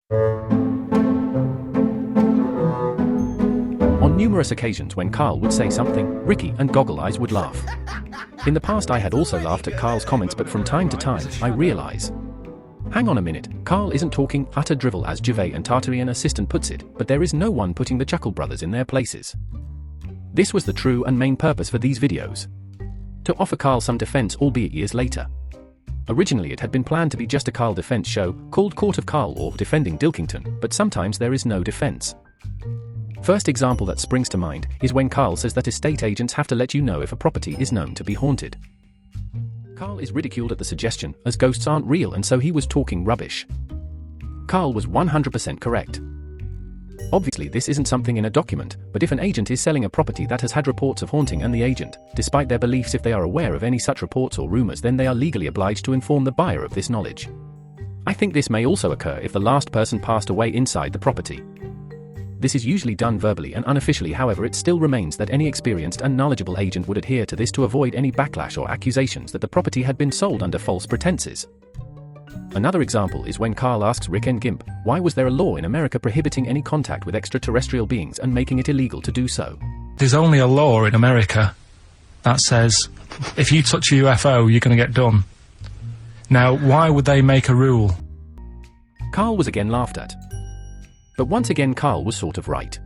On numerous occasions when Carl would say something, Ricky and Goggle Eyes would laugh. In the past I had also laughed at Carl's comments, but from time to time, I realize, hang on a minute, Carl isn't talking utter drivel as Gervais and Tartarian assistant puts it, but there is no one putting the Chuckle Brothers in their places. This was the true and main purpose for these videos. To offer Carl some defense, albeit years later. Originally it had been planned to be just a Carl defense show, called Court of Carl or Defending Dilkington, but sometimes there is no defense. First example that springs to mind is when Carl says that estate agents have to let you know if a property is known to be haunted. Carl is ridiculed at the suggestion, as ghosts aren't real and so he was talking rubbish. Carl was 100% correct. Obviously this isn't something in a document, but if an agent is selling a property that has had reports of haunting and the agent, despite their beliefs, if they are aware of any such reports or rumors, then they are legally obliged to inform the buyer of this knowledge. I think this may also occur if the last person passed away inside the property. This is usually done verbally and unofficially, however it still remains that any experienced and knowledgeable agent would adhere to this to avoid any backlash or accusations that the property had been sold under false pretenses. Another example is when Carl asks Rick and Gimp, why was there a law in America prohibiting any contact with extraterrestrial beings and making it illegal to do so? There's only a law in America that says, if you touch a UFO, you're going to get done. Now, why would they make a rule? Carl was again laughed at. But once again Carl was sort of right.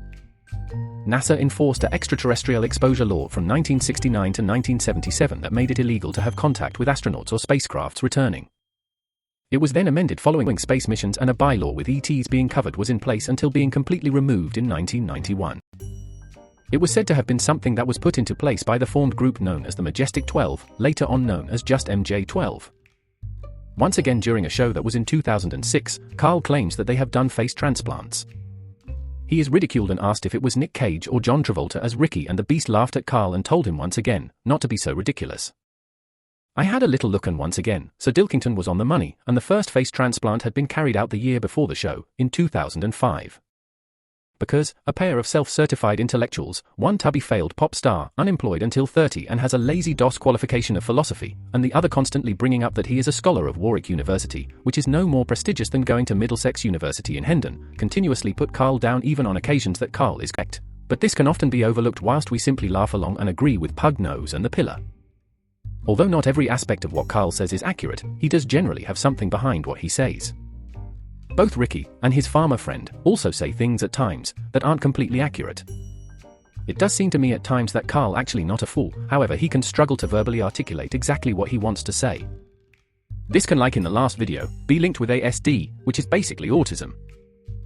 NASA enforced an extraterrestrial exposure law from 1969 to 1977 that made it illegal to have contact with astronauts or spacecrafts returning. It was then amended following space missions, and a bylaw with ETs being covered was in place until being completely removed in 1991. It was said to have been something that was put into place by the formed group known as the Majestic 12, later on known as just MJ-12. Once again during a show that was in 2006, Carl claims that they have done face transplants. He is ridiculed and asked if it was Nick Cage or John Travolta as Ricky and the Beast laughed at Carl and told him once again, not to be so ridiculous. I had a little look and once again, Sir Dilkington was on the money, and the first face transplant had been carried out the year before the show, in 2005. Because, a pair of self-certified intellectuals, one tubby failed pop star, unemployed until 30 and has a lazy DOS qualification of philosophy, and the other constantly bringing up that he is a scholar of Warwick University, which is no more prestigious than going to Middlesex University in Hendon, continuously put Carl down even on occasions that Carl is correct. But this can often be overlooked whilst we simply laugh along and agree with Pug Nose and the Pillar. Although not every aspect of what Carl says is accurate, he does generally have something behind what he says. Both Ricky and his farmer friend also say things at times that aren't completely accurate. It does seem to me at times that Carl actually not a fool, however he can struggle to verbally articulate exactly what he wants to say. This can, like in the last video, be linked with ASD, which is basically autism.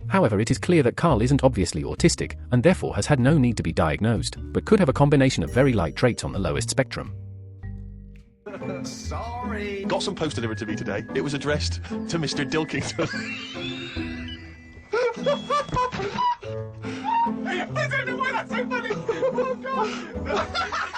However, it is clear that Carl isn't obviously autistic and therefore has had no need to be diagnosed, but could have a combination of very light traits on the lowest spectrum. Sorry. Got some post delivered to me today. It was addressed to Mr. Dilkington. I don't know why that's so funny. Oh God.